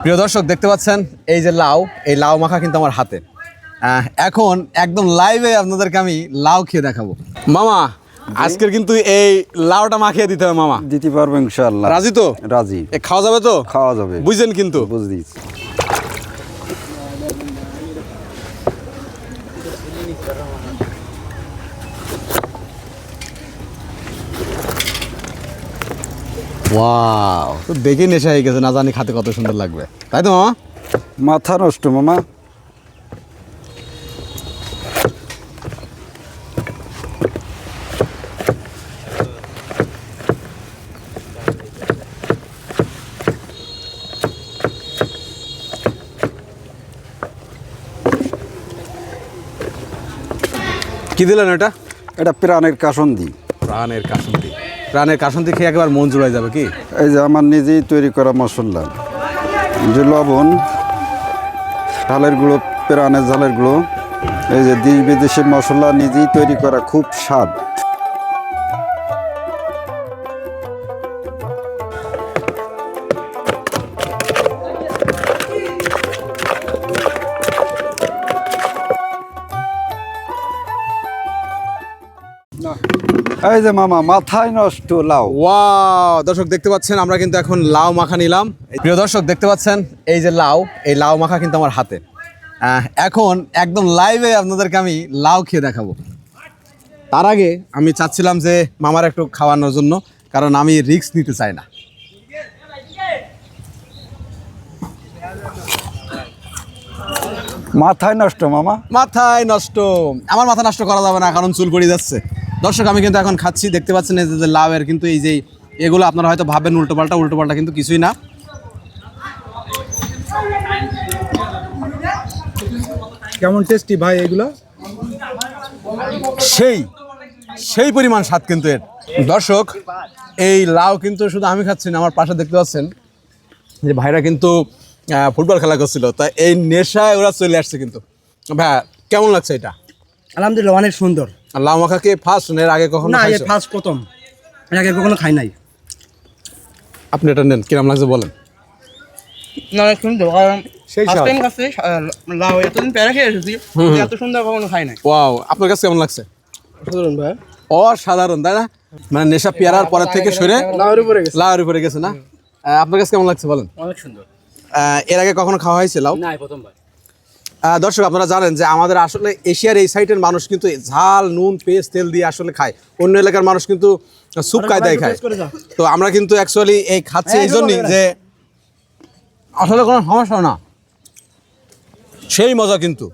প্রিয় দর্শক দেখতে পাচ্ছেন এই যে লাউ, এই লাউ মাখা কিন্তু আমার হাতে। এখন একদম লাইভে আপনাদেরকে আমি লাউ খেয়ে দেখাবো। মামা আজকের কিন্তু এই লাউটা মাখিয়ে দিতে হবে মামা। দিতে পারবো ইনশাআল্লাহ। রাজি তো? রাজি। খাওয়া যাবে তো? খাওয়া যাবে। বুঝছেন কিন্তু? বুঝছি। ওয়াও, তো দেখে নেশা হয়ে গেছে, না জানি খাতে কত সুন্দর লাগবে, তাই তো মামা? মাথা নষ্ট মামা। কি দিলেন এটা? এটা প্রাণের কাসন্দি। প্রাণের কাসন্দি। প্রাণের কাসন্দি খেয়ে একেবারে মন জুড়াই যাবে কি? এই যে আমার নিজেই তৈরি করা মশলা, যে লবণ, ঝালের গুঁড়ো, প্রাণের ঝালের গুঁড়ো, এই যে দেশ বিদেশের মশলা নিজেই তৈরি করা, খুব স্বাদ। এই যে মামা মাথায় নষ্ট লাউ। ওয়াও, দর্শক দেখতে পাচ্ছেন আমরা কিন্তু এখন লাউ মাখা নিলাম। প্রিয় দর্শক দেখতে পাচ্ছেন এই যে লাউ, এই লাউ মাখা কিন্তু আমার হাতে। এখন একদম লাইভে আপনাদেরকে আমি লাউ খেয়ে দেখাবো। তার আগে আমি চাচ্ছিলাম যে মামার একটু খাওয়ানোর জন্য, কারণ আমি রিস্ক নিতে চাই না। মাথায় নষ্ট মামা। মাথায় নষ্ট? আমার মাথা নষ্ট করা যাবে না, কারণ চুল পড়ে যাচ্ছে। দর্শক আমি কিন্তু এখন খাচ্ছি, দেখতে পাচ্ছেন এই যে লাউয়ের কিন্তু এই যে এগুলো আপনারা হয়তো ভাবেন উল্টোপাল্টা কিন্তু কিছুই না। কেমন টেস্টি ভাই এগুলো? সেই সেই পরিমাণ স্বাদ কিন্তু এর। দর্শক এই লাউ কিন্তু শুধু আমি খাচ্ছি না, আমার পাশে দেখতে পাচ্ছেন যে ভাইরা কিন্তু ফুটবল খেলা করছিল, তাই এই নেশায় ওরা চলে আসছে। কিন্তু ভাই কেমন লাগছে এটা? আলহামদুলিল্লাহ, অনেক সুন্দর। আর লাউ মাখা কি ফার্স্ট, এর আগে কখনো না, এই খাইছো? ফার্স্ট, প্রথম। এর আগে কখনো খাই নাই। আপনি এটা নেন, কিরম লাগছে বলেন? না, সুন্দর। কারণ সেই ফার্স্ট স্বাদ। টাইম খাচ্ছি লাউ, এতদিন পেরা খেয়ে এসেছি, এত সুন্দর কখনো খাই নাই। ওয়াও, আপনার কাছে কেমন লাগছে? সাধারণ ভাই, অসাধারণ, তাই না? মানে নেশা পেয়ারার পরের থেকে সরে লাউর উপরে গেছে। লাউয়ের উপরে গেছে না? আপনার কাছে কেমন লাগছে বলেন? অনেক সুন্দর। এর আগে কখনো খাওয়া হয়েছে লাউ? না, প্রথমবার। দর্শক আপনারা জানেন যে আমাদের আসলে এশিয়ার এই সাইডের মানুষ কিন্তু ঝাল, নুন, পেঁয়াজ, তেল দিয়ে আসলে খায়। অন্য এলাকার মানুষ কিন্তু স্যুপ কায়দায় খায়। তো আমরা কিন্তু অ্যাকচুয়ালি এই খাচ্ছি এই জন্যই যে আসলে কোনো সমস্যা না, সেই মজা কিন্তু।